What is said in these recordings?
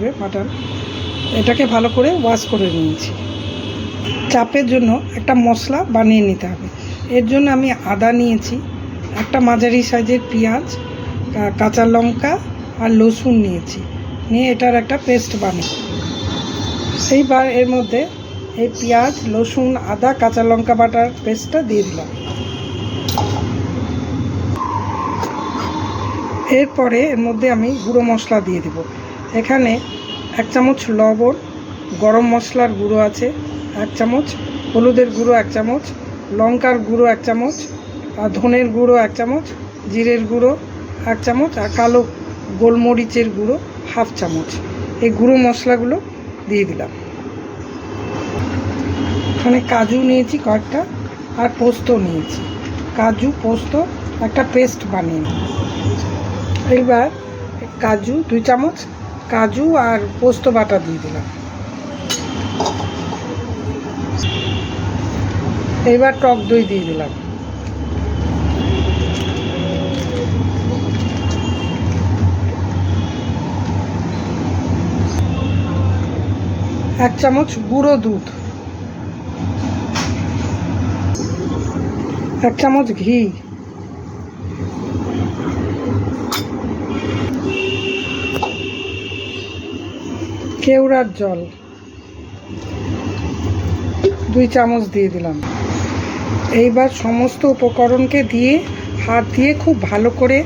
আসবে মাটন। এটাকে ভালো করে ওয়াশ করে নিয়েছি। চাপের জন্য একটা মশলা বানিয়ে নিতে হবে। এর জন্য আমি আদা নিয়েছি, একটা মাঝারি সাইজের পেঁয়াজ, কাঁচা লঙ্কা আর রসুন নিয়েছি, নিয়ে এটার একটা পেস্ট বানিয়ে এইবার এর মধ্যে এই পেঁয়াজ, রসুন, আদা, কাঁচা লঙ্কা বাটার পেস্টটা দিয়ে দিলাম। এরপরে এর মধ্যে আমি গুঁড়ো মশলা দিয়ে দেব। এখানে 1 চামচ লবণ, গরম মশলার গুঁড়ো আছে 1 চামচ, হলুদের গুঁড়ো 1 চামচ, লঙ্কার গুঁড়ো 1 চামচ, আর ধনের গুঁড়ো 1 চামচ, জিরের গুঁড়ো 1 চামচ, আর কালো গোলমরিচের গুঁড়ো 1/2 চামচ। এই গুঁড়ো মশলাগুলো দিয়ে দিলাম। এখানে কাজু নিয়েছি কয়েকটা, আর পোস্ত নিয়েছি। কাজু পোস্ত একটা পেস্ট বানিয়ে নিই। এইবার কাজু 2 চামচ কাজু আর পোস্ত বাটা দিয়ে দিলাম। এইবার টক দই দিয়ে দিলাম। এক চামচ গুঁড়ো দুধ, 1 চামচ ঘি, কেওড়ার জল 2 চামচ দিয়ে দিলাম। এইবার সমস্ত উপকরণকে দিয়ে হাত দিয়ে খুব ভালো করে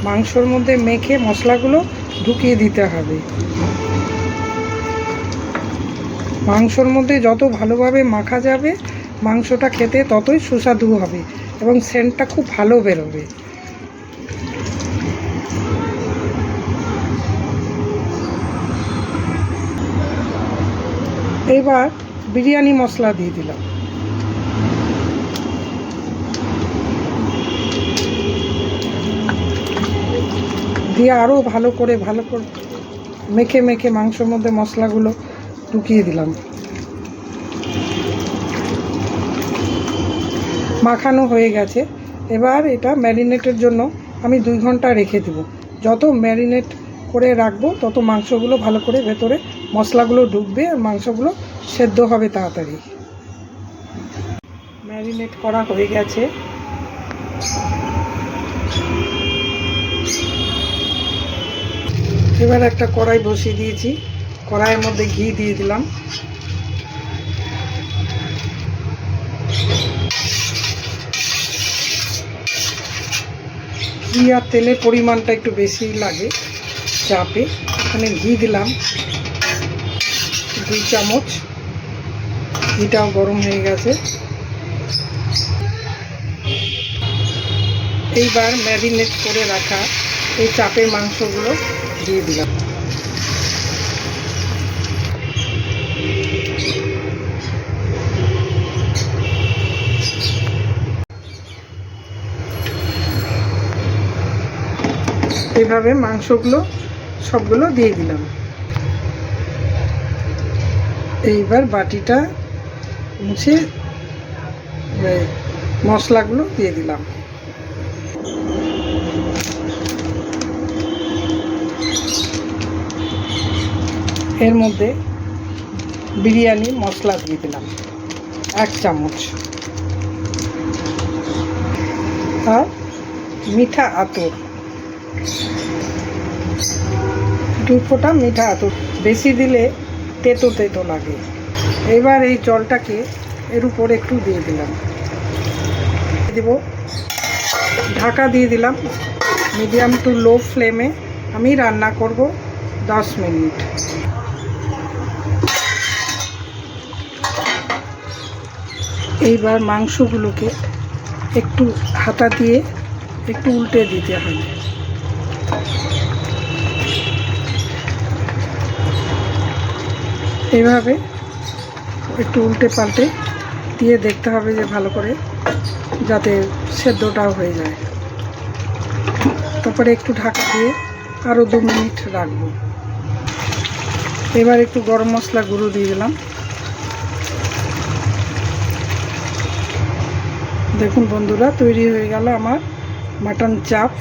মাংসর মধ্যে মেখে মশলাগুলো ঢুকিয়ে দিতে হবে। মাংসর মধ্যে যত ভালোভাবে মাখা যাবে মাংসটা খেতে ততই সুস্বাদু হবে এবং সেন্টটা খুব ভালো বেরোবে। এবার বিরিয়ানি মশলা দিয়ে দিলাম। দিয়ে আরও ভালো করে মেখে মেখে মাংসর মধ্যে মশলাগুলো ঢুকিয়ে দিলাম। মাখানো হয়ে গেছে। এবার এটা ম্যারিনেটের জন্য আমি 2 ঘন্টা রেখে দেব। যত ম্যারিনেট করে রাখবো তত মাংসগুলো ভালো করে ভেতরে মশলাগুলো ঢুকবে আর মাংসগুলো সেদ্ধ হবে তাড়াতাড়ি। ম্যারিনেট করা হয়ে গেছে। এবার একটা কড়াই বসিয়ে দিয়েছি। কড়াইয়ের মধ্যে ঘি দিয়ে দিলাম। ঘি আর তেলের পরিমাণটা একটু বেশি লাগে চাপে। এখানে ঘি দিলাম 2 চামচ। ঘিটাও গরম হয়ে গেছে। এইবার ম্যারিনেট করে রাখা এই চাপের মাংসগুলো দিয়ে দিলাম। এইভাবে মাংসগুলো সবগুলো দিয়ে দিলাম। এইবার বাটিটা মুছে মশলাগুলো দিয়ে দিলাম। এর মধ্যে বিরিয়ানি মশলা দিয়ে দিলাম 1 চামচ, আর মিঠা আতর 2 ফোঁটা মিঠা আতর। বেশি দিলে তেতো তেতো লাগে। এবার এই জলটাকে এর উপর একটু দিয়ে দিলাম। দেব ঢাকা দিয়ে দিলাম। মিডিয়াম টু লো ফ্লেমে আমি রান্না করব 10 মিনিট। এইবার মাংসগুলোকে একটু হাতা দিয়ে একটু উল্টে দিতে হবে। এইভাবে একটু উল্টে পাল্টে দিয়ে দেখতে হবে যে ভালো করে যাতে সেদ্ধটাও হয়ে যায়। তারপরে একটু ঢাকা দিয়ে আরও 2 মিনিট রাখবো। এবার একটু গরম মশলা গুঁড়ো দিয়ে দিলাম। দেখুন বন্ধুরা, তৈরি হয়ে গেল আমার মাটন চাপ।